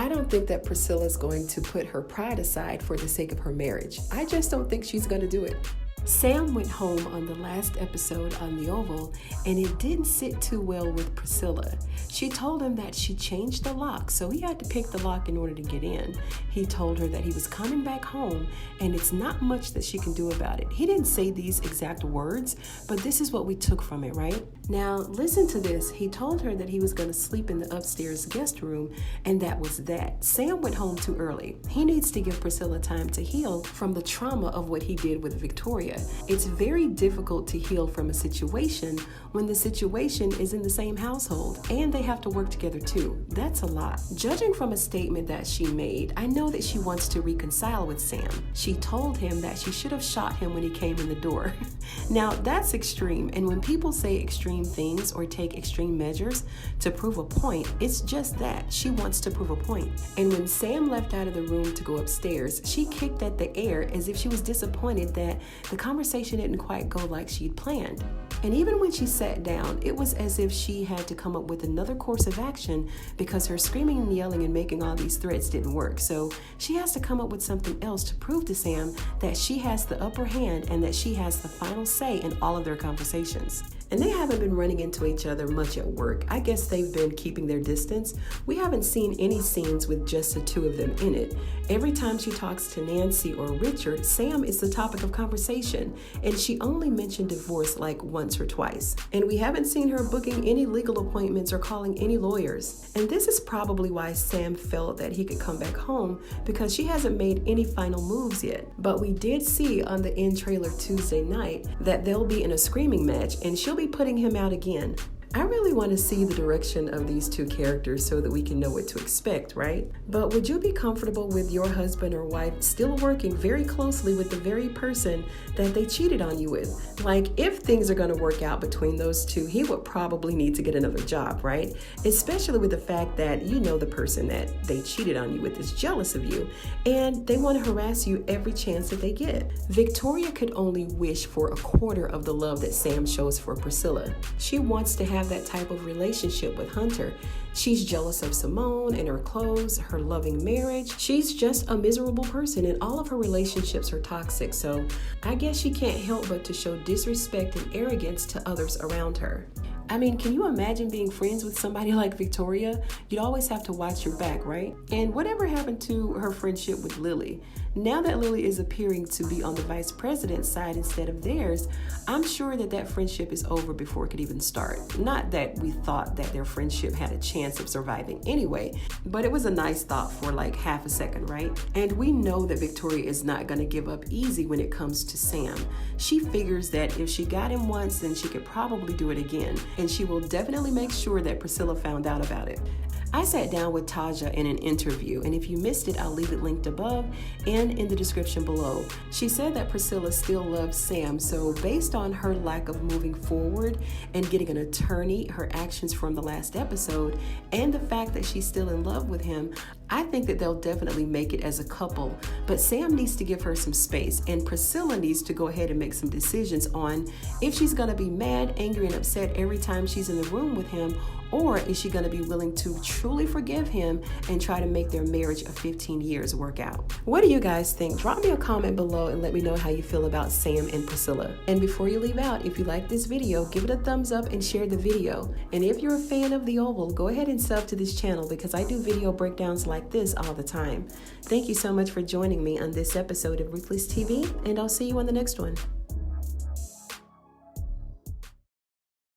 I don't think that Priscilla's going to put her pride aside for the sake of her marriage. I just don't think she's going to do it. Sam went home on the last episode on the Oval, and it didn't sit too well with Priscilla. She told him that she changed the lock, so he had to pick the lock in order to get in. He told her that he was coming back home, and it's not much that she can do about it. He didn't say these exact words, but this is what we took from it, right? Now, listen to this. He told her that he was going to sleep in the upstairs guest room, and that was that. Sam went home too early. He needs to give Priscilla time to heal from the trauma of what he did with Victoria. It's very difficult to heal from a situation when the situation is in the same household and they have to work together too. That's a lot. Judging from a statement that she made, I know that she wants to reconcile with Sam. She told him that she should have shot him when he came in the door. Now, that's extreme, and when people say extreme things or take extreme measures to prove a point, it's just that. She wants to prove a point. And when Sam left out of the room to go upstairs, she kicked at the air as if she was disappointed that the conversation didn't quite go like she'd planned. And even when she sat down, it was as if she had to come up with another course of action because her screaming and yelling and making all these threats didn't work. So she has to come up with something else to prove to Sam that she has the upper hand and that she has the final say in all of their conversations. And they haven't been running into each other much at work. I guess they've been keeping their distance. We haven't seen any scenes with just the two of them in it. Every time she talks to Nancy or Richard, Sam is the topic of conversation, and she only mentioned divorce like once or twice. And we haven't seen her booking any legal appointments or calling any lawyers. And this is probably why Sam felt that he could come back home, because she hasn't made any final moves yet. But we did see on the end trailer Tuesday night that they'll be in a screaming match, and she'll be putting him out again. I really want to see the direction of these two characters so that we can know what to expect, right? But would you be comfortable with your husband or wife still working very closely with the very person that they cheated on you with? Like, if things are going to work out between those two, he would probably need to get another job, right? Especially with the fact that you know the person that they cheated on you with is jealous of you, and they want to harass you every chance that they get. Victoria could only wish for a quarter of the love that Sam shows for Priscilla. She wants to have that type of relationship with Hunter. She's jealous of Simone and her clothes, her loving marriage. She's just a miserable person, and all of her relationships are toxic, so I guess she can't help but to show disrespect and arrogance to others around her. I mean, can you imagine being friends with somebody like Victoria? You'd always have to watch your back, right? And whatever happened to her friendship with Lily? Now that Lily is appearing to be on the vice president's side instead of theirs, I'm sure that that friendship is over before it could even start. Not that we thought that their friendship had a chance of surviving anyway, but it was a nice thought for like half a second, right? And we know that Victoria is not going to give up easy when it comes to Sam. She figures that if she got him once, then she could probably do it again, and she will definitely make sure that Priscilla found out about it. I sat down with Taja in an interview, and if you missed it, I'll leave it linked above and in the description below. She said that Priscilla still loves Sam, so based on her lack of moving forward and getting an attorney, her actions from the last episode, and the fact that she's still in love with him, I think that they'll definitely make it as a couple. But Sam needs to give her some space, and Priscilla needs to go ahead and make some decisions on if she's going to be mad, angry, and upset every time she's in the room with him, or is she going to be willing to truly forgive him and try to make their marriage of 15 years work out? What do you guys think? Drop me a comment below and let me know how you feel about Sam and Priscilla. And before you leave out, if you like this video, give it a thumbs up and share the video. And if you're a fan of The Oval, go ahead and sub to this channel because I do video breakdowns like this all the time. Thank you so much for joining me on this episode of Ruthless TV, and I'll see you on the next one.